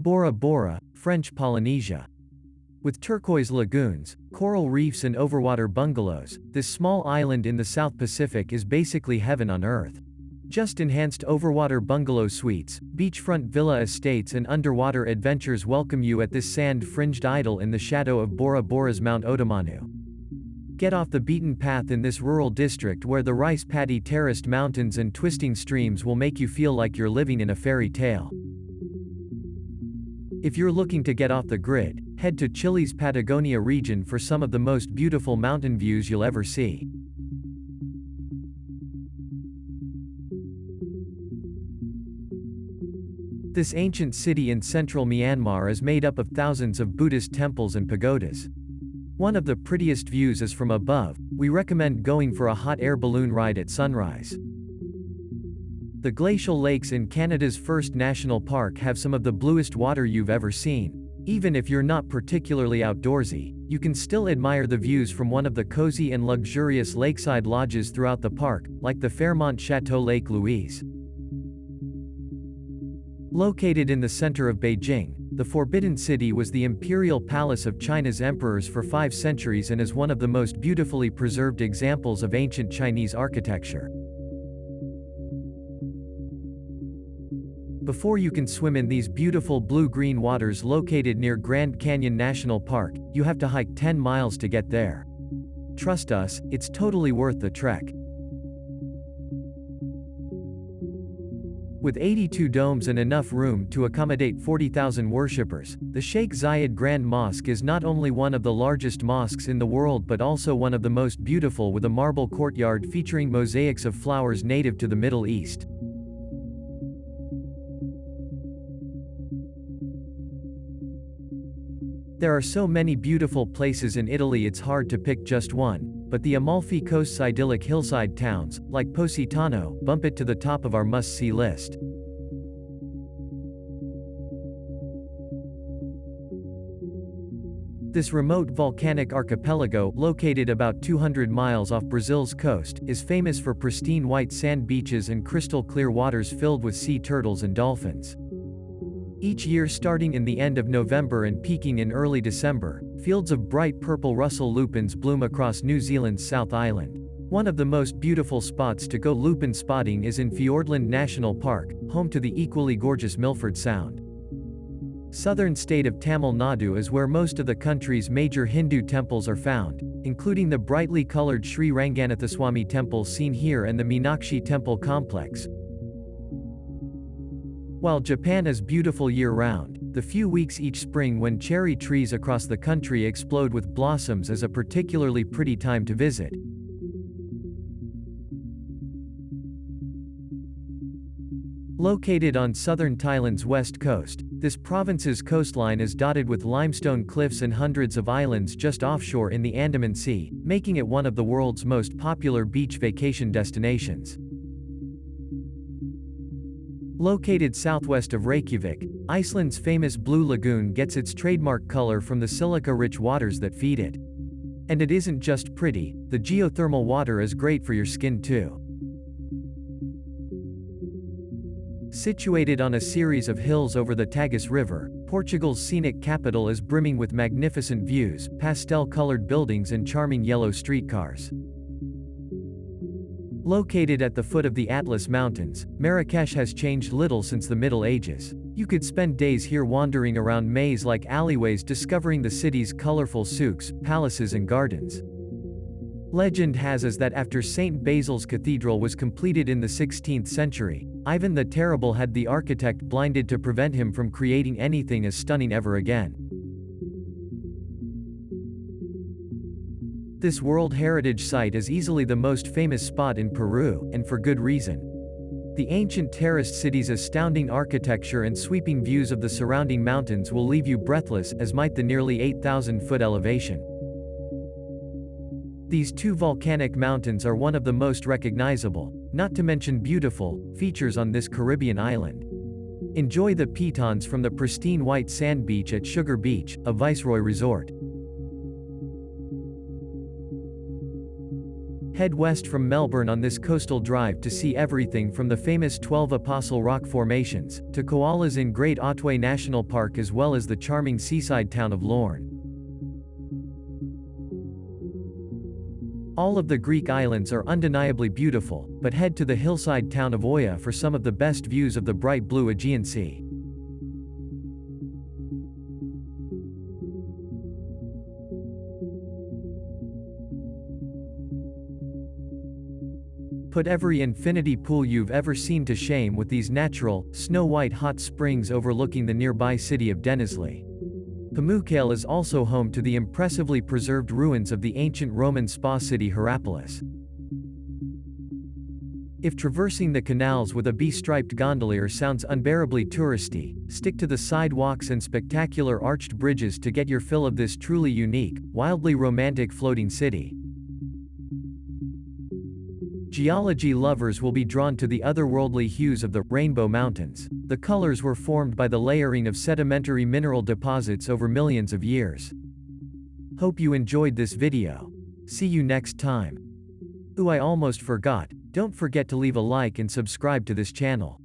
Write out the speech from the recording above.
Bora Bora, French Polynesia. With turquoise lagoons, coral reefs and overwater bungalows, this small island in the South Pacific is basically heaven on earth. Just enhanced overwater bungalow suites, beachfront villa estates and underwater adventures welcome you at this sand-fringed idyll in the shadow of Bora Bora's Mount Otomanu. Get off the beaten path in this rural district where the rice paddy terraced mountains and twisting streams will make you feel like you're living in a fairy tale. If you're looking to get off the grid, head to Chile's Patagonia region for some of the most beautiful mountain views you'll ever see. This ancient city in central Myanmar is made up of thousands of Buddhist temples and pagodas. One of the prettiest views is from above. We recommend going for a hot air balloon ride at sunrise. The glacial lakes in Canada's first national park have some of the bluest water you've ever seen. Even if you're not particularly outdoorsy, you can still admire the views from one of the cozy and luxurious lakeside lodges throughout the park, like the Fairmont Chateau Lake Louise. Located in the center of Beijing, the Forbidden City was the imperial palace of China's emperors for 5 centuries and is one of the most beautifully preserved examples of ancient Chinese architecture. Before you can swim in these beautiful blue-green waters located near Grand Canyon National Park, you have to hike 10 miles to get there. Trust us, it's totally worth the trek. With 82 domes and enough room to accommodate 40,000 worshippers, the Sheikh Zayed Grand Mosque is not only one of the largest mosques in the world but also one of the most beautiful, with a marble courtyard featuring mosaics of flowers native to the Middle East. There are so many beautiful places in Italy it's hard to pick just one, but the Amalfi Coast's idyllic hillside towns, like Positano, bump it to the top of our must-see list. This remote volcanic archipelago, located about 200 miles off Brazil's coast, is famous for pristine white sand beaches and crystal-clear waters filled with sea turtles and dolphins. Each year, starting in the end of November and peaking in early December, fields of bright purple Russell lupins bloom across New Zealand's South Island. One of the most beautiful spots to go lupin spotting is in Fiordland National Park, home to the equally gorgeous Milford Sound. Southern state of Tamil Nadu is where most of the country's major Hindu temples are found, including the brightly colored Sri Ranganathaswamy temple seen here and the Meenakshi temple complex. While Japan is beautiful year-round, the few weeks each spring when cherry trees across the country explode with blossoms is a particularly pretty time to visit. Located on southern Thailand's west coast, this province's coastline is dotted with limestone cliffs and hundreds of islands just offshore in the Andaman Sea, making it one of the world's most popular beach vacation destinations. Located southwest of Reykjavik, Iceland's famous Blue Lagoon gets its trademark color from the silica-rich waters that feed it. And it isn't just pretty, the geothermal water is great for your skin too. Situated on a series of hills over the Tagus River, Portugal's scenic capital is brimming with magnificent views, pastel-colored buildings and charming yellow streetcars. Located at the foot of the Atlas Mountains, Marrakesh has changed little since the Middle Ages. You could spend days here wandering around maze-like alleyways discovering the city's colorful souks, palaces and gardens. Legend has it that after St. Basil's Cathedral was completed in the 16th century, Ivan the Terrible had the architect blinded to prevent him from creating anything as stunning ever again. This World Heritage Site is easily the most famous spot in Peru, and for good reason. The ancient terraced city's astounding architecture and sweeping views of the surrounding mountains will leave you breathless, as might the nearly 8,000-foot elevation. These 2 volcanic mountains are one of the most recognizable, not to mention beautiful, features on this Caribbean island. Enjoy the Pitons from the pristine white sand beach at Sugar Beach, a Viceroy resort. Head west from Melbourne on this coastal drive to see everything from the famous 12 Apostle Rock formations, to koalas in Great Otway National Park as well as the charming seaside town of Lorne. All of the Greek islands are undeniably beautiful, but head to the hillside town of Oia for some of the best views of the bright blue Aegean Sea. Put every infinity pool you've ever seen to shame with these natural, snow-white hot springs overlooking the nearby city of Denizli. Pamukkale is also home to the impressively preserved ruins of the ancient Roman spa city Hierapolis. If traversing the canals with a bee-striped gondolier sounds unbearably touristy, stick to the sidewalks and spectacular arched bridges to get your fill of this truly unique, wildly romantic floating city. Geology lovers will be drawn to the otherworldly hues of the Rainbow Mountains. The colors were formed by the layering of sedimentary mineral deposits over millions of years. Hope you enjoyed this video. See you next time. Ooh, I almost forgot, don't forget to leave a like and subscribe to this channel.